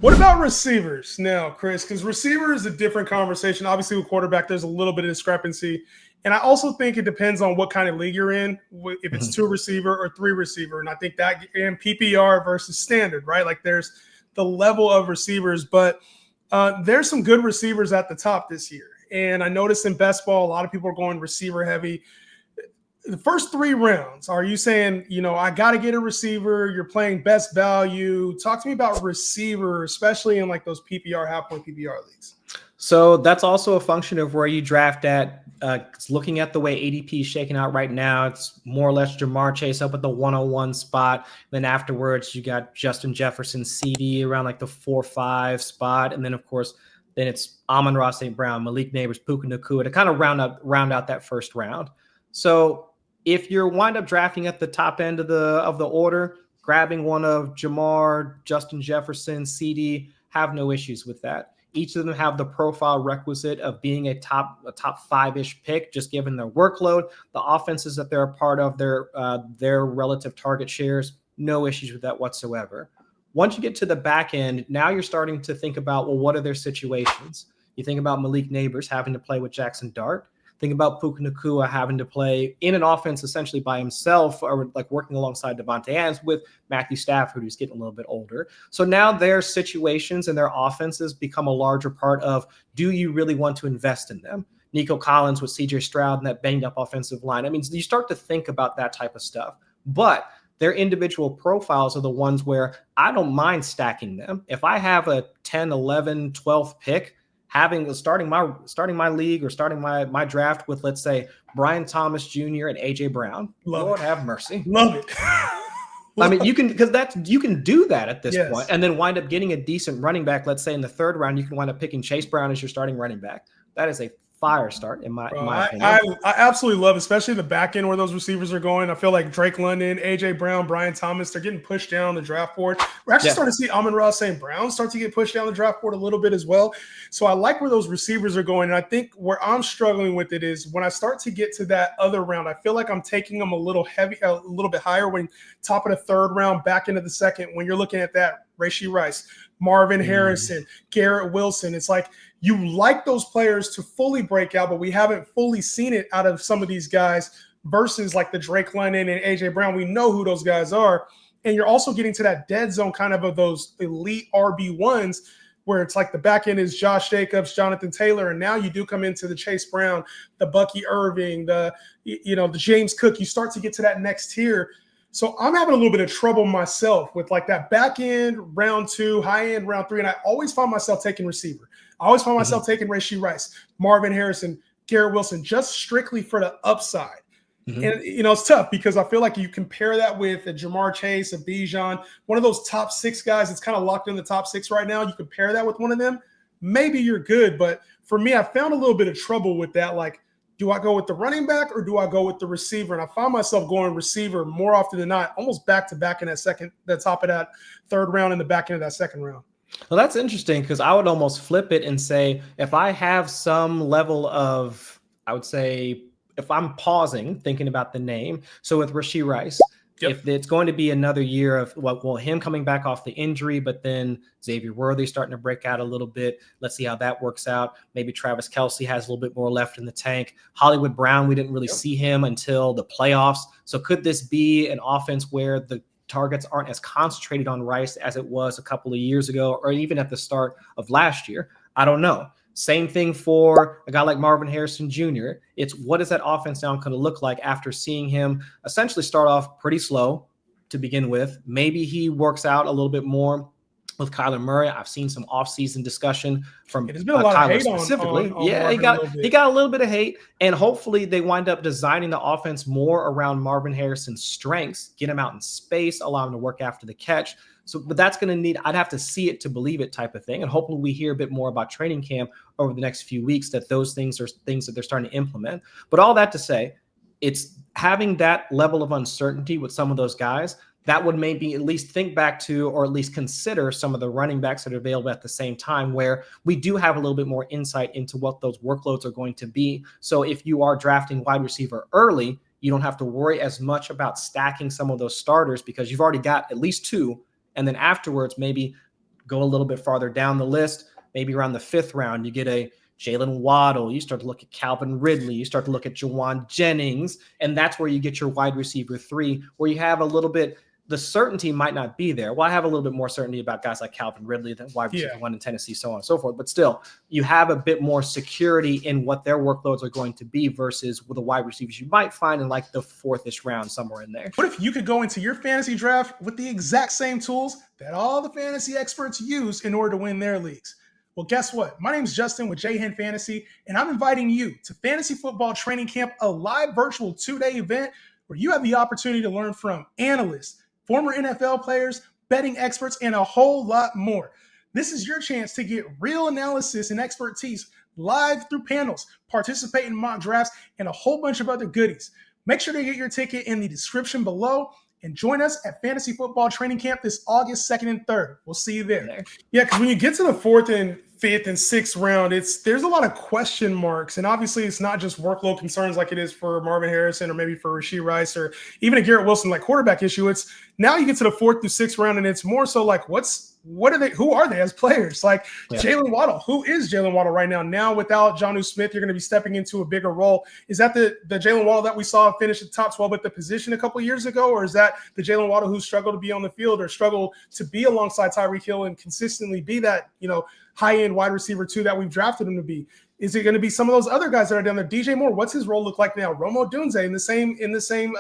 What about receivers now, Chris? Because receiver is a different conversation. Obviously, with quarterback, there's a little bit of discrepancy. And I also think it depends on what kind of league you're in, if it's two receiver or three receiver. And I think that in PPR versus standard, right? Like there's the level of receivers, but there's some good receivers at the top this year. And I noticed in best ball, a lot of people are going receiver heavy. The first 3 rounds, are you saying, I got to get a receiver? You're playing best value. Talk to me about receiver, especially in like those PPR, half point PPR leagues. So that's also a function of where you draft at. Looking at the way ADP is shaking out right now, it's more or less Jamar Chase up at the 101 spot. Then afterwards, you got Justin Jefferson, CD around like the 4-5 spot. And then, of course, then it's Amon-Ra St. Brown, Malik Neighbors, Puka Nacua to kind of round out that first round. So if you wind up drafting at the top end of the order, grabbing one of Jamar, Justin Jefferson, CD, have no issues with that. Each of them have the profile requisite of being a top 5-ish pick, just given their workload, the offenses that they're a part of, their relative target shares. No issues with that whatsoever. Once you get to the back end, now you're starting to think about, well, what are their situations? You think about Malik Neighbors having to play with Jackson Dart. Think about Puka Nacua having to play in an offense essentially by himself, or like working alongside Devontae Adams with Matthew Stafford, who's getting a little bit older. So now their situations and their offenses become a larger part of, do you really want to invest in them? Nico Collins with CJ Stroud and that banged up offensive line. I mean, you start to think about that type of stuff. But their individual profiles are the ones where I don't mind stacking them. If I have a 10, 11, 12th pick, starting my league or starting my draft with, let's say, Brian Thomas Jr. and AJ Brown. Lord have mercy. Love it. I mean, you can do that at this point, and then wind up getting a decent running back. Let's say in the 3rd round, you can wind up picking Chase Brown as your starting running back. That is a fire start in my opinion. I absolutely love, especially the back end where those receivers are going. I feel like Drake London, AJ Brown, Brian Thomas, they're getting pushed down the draft board. We're actually starting to see Amon-Ra St. Brown start to get pushed down the draft board a little bit as well. So I like where those receivers are going. And I think where I'm struggling with it is when I start to get to that other round, I feel like I'm taking them a little bit higher when top of the 3rd round, back into the 2nd, when you're looking at that Rashee Rice, Marvin Harrison, Garrett Wilson. It's like you like those players to fully break out, but we haven't fully seen it out of some of these guys versus like the Drake London and AJ Brown. We know who those guys are. And you're also getting to that dead zone kind of those elite RB1s where it's like the back end is Josh Jacobs, Jonathan Taylor, and now you do come into the Chase Brown, the Bucky Irving, the James Cook. You start to get to that next tier. So I'm having a little bit of trouble myself with like that back end round 2, high end round 3, and I always find myself taking receiver. I always find myself taking Rashee Rice, Marvin Harrison, Garrett Wilson, just strictly for the upside. And, it's tough because I feel like you compare that with a Jamar Chase, a Bijan, one of those top 6 guys that's kind of locked in the top 6 right now. You compare that with one of them, maybe you're good. But for me, I found a little bit of trouble with that. Like, do I go with the running back or do I go with the receiver? And I find myself going receiver more often than not, almost back to back in the top of that 3rd round and the back end of that 2nd round. Well, that's interesting because I would almost flip it and say, if I have some level of, I would say, if I'm pausing, thinking about the name. So with Rashee Rice, if it's going to be another year of him coming back off the injury, but then Xavier Worthy starting to break out a little bit. Let's see how that works out. Maybe Travis Kelce has a little bit more left in the tank. Hollywood Brown, we didn't really see him until the playoffs. So could this be an offense where the targets aren't as concentrated on Rice as it was a couple of years ago, or even at the start of last year? I don't know. Same thing for a guy like Marvin Harrison Jr. It's what is that offense now going to look like after seeing him essentially start off pretty slow to begin with. Maybe he works out a little bit more with Kyler Murray. I've seen some offseason discussion from there's been a lot Kyler of hate specifically. on he got a little bit of hate, and hopefully they wind up designing the offense more around Marvin Harrison's strengths, get him out in space, allow him to work after the catch. So, but that's going to need, I'd have to see it to believe it type of thing. And hopefully we hear a bit more about training camp over the next few weeks, that those things are things that they're starting to implement. But all that to say, it's having that level of uncertainty with some of those guys that would maybe at least think back to, or at least consider some of the running backs that are available at the same time, where we do have a little bit more insight into what those workloads are going to be. So if you are drafting wide receiver early, you don't have to worry as much about stacking some of those starters because you've already got at least 2. And then afterwards, maybe Go a little bit farther down the list, maybe around the 5th round, you get a Jalen Waddle. You start to look at Calvin Ridley. You start to look at Jawan Jennings. And that's where you get your wide receiver 3, where you have a little bit, the certainty might not be there. Well, I have a little bit more certainty about guys like Calvin Ridley than wide receiver 1 in Tennessee, so on and so forth. But still, you have a bit more security in what their workloads are going to be versus with the wide receivers you might find in like the 4th-ish round, somewhere in there. What if you could go into your fantasy draft with the exact same tools that all the fantasy experts use in order to win their leagues? Well, guess what? My name is Justin with J-Hen Fantasy, and I'm inviting you to Fantasy Football Training Camp, a live virtual 2-day event where you have the opportunity to learn from analysts, former NFL players, betting experts, and a whole lot more. This is your chance to get real analysis and expertise live through panels, participate in mock drafts, and a whole bunch of other goodies. Make sure to get your ticket in the description below and join us at Fantasy Football Training Camp this August 2nd and 3rd. We'll see you there. Yeah, because when you get to the 4th and 5th and 6th round, there's a lot of question marks. And obviously, it's not just workload concerns like it is for Marvin Harrison or maybe for Rashee Rice or even a Garrett Wilson, like quarterback issue. It's now you get to the 4th through 6th round, and it's more so like, what are they? Who are they as players? Like Jalen Waddle. Who is Jalen Waddle right now? Now without Jonnu Smith, you're going to be stepping into a bigger role. Is that the Jalen Waddle that we saw finish the top 12 at the position a couple years ago, or is that the Jalen Waddle who struggled to be on the field or struggled to be alongside Tyreek Hill and consistently be that high-end wide receiver 2 that we've drafted him to be? Is it going to be some of those other guys that are down there? DJ Moore, what's his role look like now? Romo Dunze in the same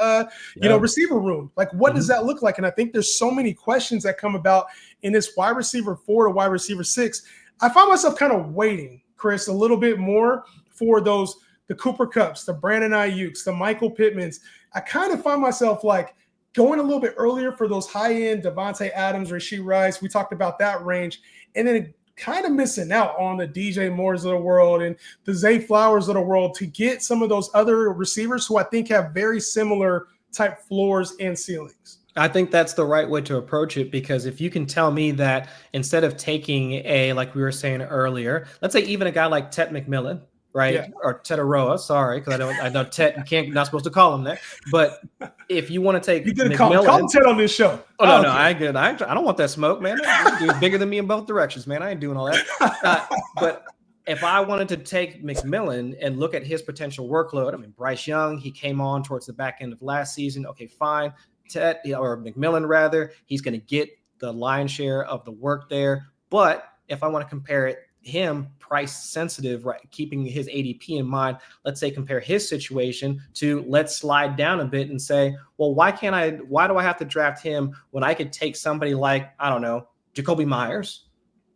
receiver room. Like, what does that look like? And I think there's so many questions that come about in this wide receiver 4 to wide receiver 6. I find myself kind of waiting, Chris, a little bit more for the Cooper Kupps, the Brandon Ayuk's, the Michael Pittmans. I kind of find myself like going a little bit earlier for those high-end Devontae Adams, Rashee Rice. We talked about that range. And then kind of missing out on the DJ Moores of the world and the Zay Flowers of the world to get some of those other receivers who I think have very similar type floors and ceilings. I think that's the right way to approach it, because if you can tell me that instead of taking like we were saying earlier, let's say even a guy like Ted McMillan, right? Yeah. Or Ted Aroa, sorry, because I know Ted, not supposed to call him that. But if you want to take McMillan, call Ted on this show. Oh, no, I don't want that smoke, man. He's bigger than me in both directions, man. I ain't doing all that. But if I wanted to take McMillan and look at his potential workload, I mean, Bryce Young, he came on towards the back end of last season. Okay, fine. Ted, or McMillan rather, he's going to get the lion's share of the work there. But if I want to compare him price sensitive, right, keeping his ADP in mind, let's say compare his situation to, let's slide down a bit and say, well, why do I have to draft him when I could take somebody like, I don't know, Jacoby Myers,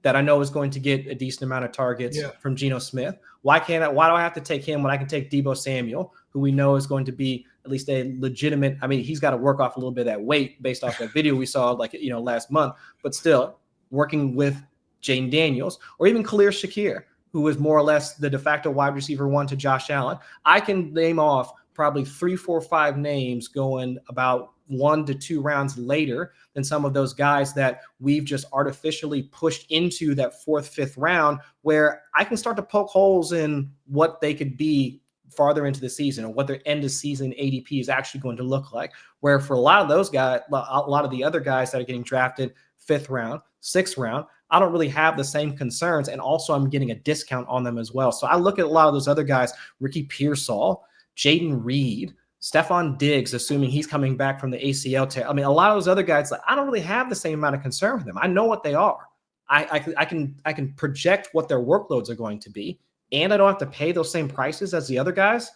that I know is going to get a decent amount of targets from Geno Smith? Why do I have to take him when I can take Deebo Samuel, who we know is going to be at least a legitimate, I mean, he's got to work off a little bit of that weight based off that video we saw last month, but still working with Jaden Daniels, or even Khalil Shakir, who is more or less the de facto wide receiver 1 to Josh Allen. I can name off probably 3, 4, 5 names going about 1 to 2 rounds later than some of those guys that we've just artificially pushed into that 4th, 5th round, where I can start to poke holes in what they could be farther into the season, or what their end of season ADP is actually going to look like. Where for a lot of those guys, a lot of the other guys that are getting drafted 5th round, 6th round, I don't really have the same concerns. And also I'm getting a discount on them as well. So I look at a lot of those other guys, Ricky Pearsall, Jaden Reed, Stephon Diggs, assuming he's coming back from the ACL tear. I mean, a lot of those other guys, like, I don't really have the same amount of concern with them. I know what they are. I can project what their workloads are going to be, and I don't have to pay those same prices as the other guys.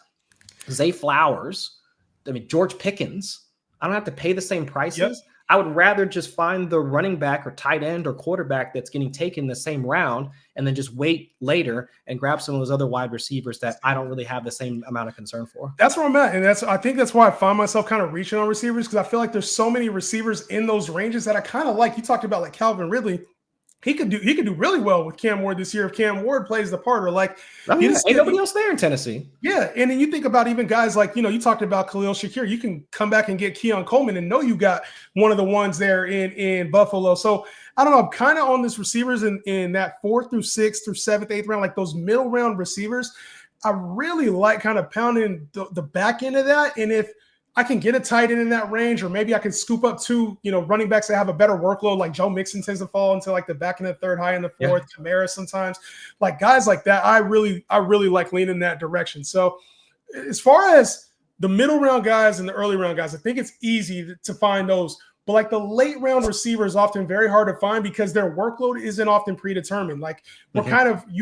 Zay Flowers, I mean, George Pickens, I don't have to pay the same prices. Yep. I would rather just find the running back or tight end or quarterback that's getting taken the same round, and then just wait later and grab some of those other wide receivers that I don't really have the same amount of concern for. That's where I'm at. And I think that's why I find myself kind of reaching on receivers, because I feel like there's so many receivers in those ranges that I kind of like. You talked about like Calvin Ridley. He could do really well with Cam Ward this year if Cam Ward plays the part, or like ain't nobody else there in Tennessee. Yeah, and then you think about even guys like, you talked about Khalil Shakir. You can come back and get Keon Coleman and know you got one of the ones there in Buffalo. So I don't know. I'm kind of on this receivers in that 4th through 6th through 7th, 8th round, like those middle round receivers. I really like kind of pounding the back end of that. And if I can get a tight end in that range, or maybe I can scoop up two, running backs that have a better workload, like Joe Mixon tends to fall into like the back in the third, high in the fourth, Kamara sometimes. Like guys like that, I really like leaning in that direction. So as far as the middle round guys and the early round guys, I think it's easy to find those. But like the late round receiver is often very hard to find because their workload isn't often predetermined. Like you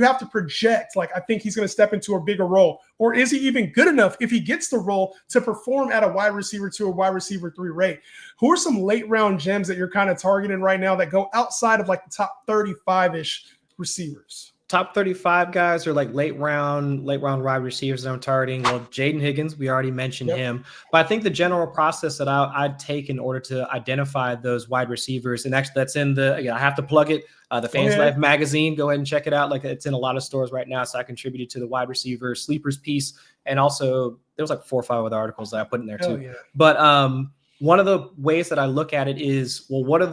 have to project, like, I think he's going to step into a bigger role. Or is he even good enough if he gets the role to perform at a wide receiver 2 or wide receiver 3 rate? Who are some late round gems that you're kind of targeting right now that go outside of like the top 35-ish receivers? Top 35 guys are like late round wide receivers that I'm targeting. Well, Jaden Higgins, we already mentioned him. But I think the general process that I'd take in order to identify those wide receivers, and actually that's in I have to plug it, the Fantasy Life magazine. Go ahead and check it out. Like it's in a lot of stores right now. So I contributed to the wide receiver sleepers piece. And also there was like 4 or 5 other articles that I put in there too. But one of the ways that I look at it is, well, what are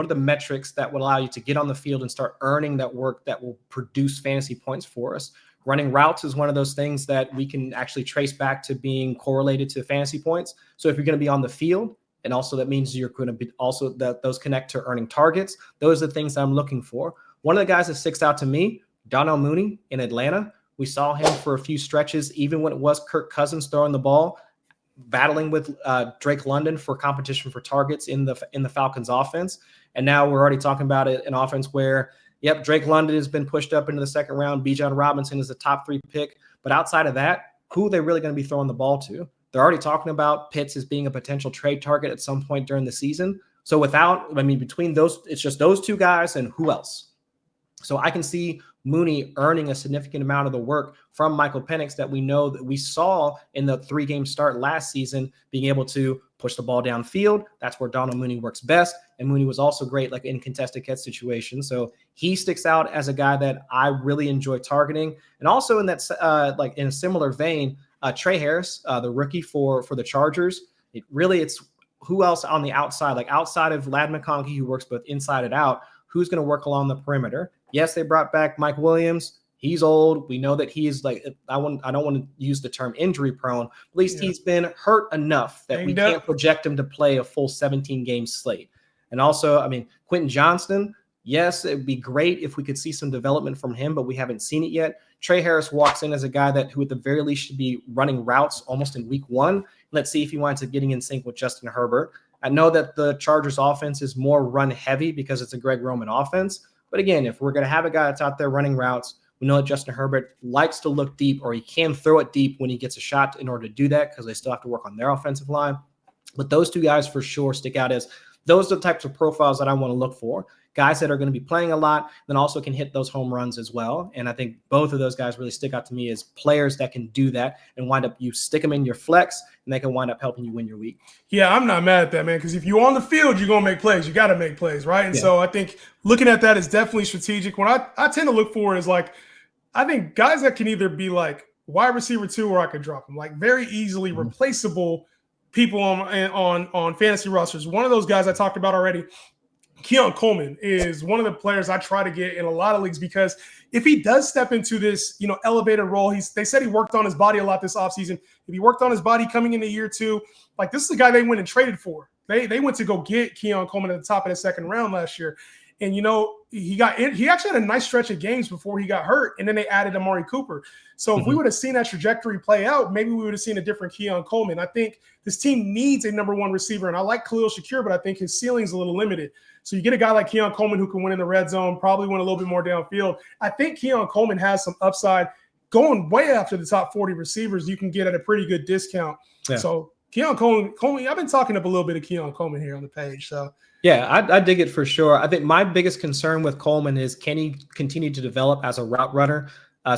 the metrics that would allow you to get on the field and start earning that work that will produce fantasy points for us? Running routes is one of those things that we can actually trace back to being correlated to fantasy points. So if you're going to be on the field, and also that means you're going to be also that those connect to earning targets. Those are the things I'm looking for. One of the guys that sticks out to me, Darnell Mooney in Atlanta. We saw him for a few stretches, even when it was Kirk Cousins throwing the ball, battling with Drake London for competition for targets in the Falcons offense. And now we're already talking about an offense where, Drake London has been pushed up into the second round. Bijan Robinson is the top 3 pick. But outside of that, who are they really going to be throwing the ball to? They're already talking about Pitts as being a potential trade target at some point during the season. So between those, it's just those 2 guys and who else? So I can see Mooney earning a significant amount of the work from Michael Penix that we know that we saw in the 3-game start last season, being able to push the ball downfield. That's where Donald Mooney works best. And Mooney was also great, like in contested catch situations. So he sticks out as a guy that I really enjoy targeting. And also in that, like in a similar vein, Trey Harris, the rookie for the Chargers. It's who else on the outside, like outside of Ladd McConkey, who works both inside and out, who's going to work along the perimeter. Yes, they brought back Mike Williams. He's old. We know that he's like, I don't want to use the term injury prone. At least he's been hurt enough that we can't project him to play a full 17-game slate. And also, Quentin Johnston, yes, it would be great if we could see some development from him, but we haven't seen it yet. Trey Harris walks in as a guy who at the very least should be running routes almost in week 1. Let's see if he winds up getting in sync with Justin Herbert. I know that the Chargers offense is more run heavy because it's a Greg Roman offense. But again, if we're going to have a guy that's out there running routes, we know that Justin Herbert likes to look deep, or he can throw it deep when he gets a shot in order to do that, because they still have to work on their offensive line. But those 2 guys for sure stick out as those are the types of profiles that I want to look for. Guys that are going to be playing a lot, then also can hit those home runs as well. And I think both of those guys really stick out to me as players that can do that and wind up, you stick them in your flex, and they can wind up helping you win your week. Yeah, I'm not mad at that, man, because if you're on the field, you're going to make plays. You got to make plays, right? And so I think looking at that is definitely strategic. What I tend to look for is, like, I think guys that can either be like wide receiver 2 or I could drop them, like very easily replaceable people on fantasy rosters. One of those guys I talked about already, Keon Coleman, is one of the players I try to get in a lot of leagues, because if he does step into this, elevated role, they said he worked on his body a lot this offseason. If he worked on his body coming into year 2, like, this is the guy they went and traded for. They went to go get Keon Coleman at the top of the 2nd round last year. And, he actually had a nice stretch of games before he got hurt, and then they added Amari Cooper. So if we would have seen that trajectory play out, maybe we would have seen a different Keon Coleman. I think this team needs a number 1 receiver, and I like Khalil Shakir, but I think his ceiling's a little limited. So you get a guy like Keon Coleman who can win in the red zone, probably win a little bit more downfield. I think Keon Coleman has some upside going way after the top 40 receivers. You can get at a pretty good discount. Yeah. So Keon Coleman, I've been talking up a little bit of Keon Coleman here on the page. So yeah, I dig it for sure. I think my biggest concern with Coleman is, can he continue to develop as a route runner?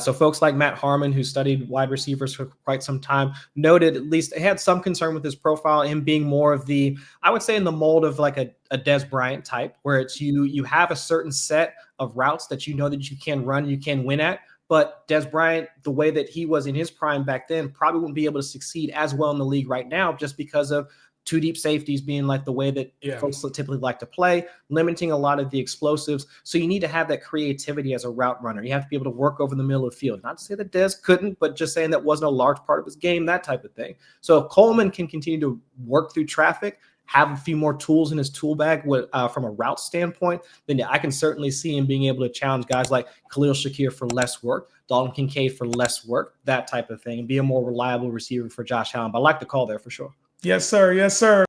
So folks like Matt Harmon, who studied wide receivers for quite some time, noted at least had some concern with his profile, him being more of I would say in the mold of like a Dez Bryant type, where it's you have a certain set of routes that you know that you can run, you can win at. But Dez Bryant, the way that he was in his prime back then, probably wouldn't be able to succeed as well in the league right now, just because of two deep safeties being like the way that folks typically like to play, limiting a lot of the explosives. So you need to have that creativity as a route runner. You have to be able to work over the middle of the field. Not to say that Dez couldn't, but just saying that wasn't a large part of his game, that type of thing. So if Coleman can continue to work through traffic, have a few more tools in his tool bag from a route standpoint, then I can certainly see him being able to challenge guys like Khalil Shakir for less work, Dalton Kincaid for less work, that type of thing, and be a more reliable receiver for Josh Allen. But I like the call there for sure. Yes, sir. Yes, sir.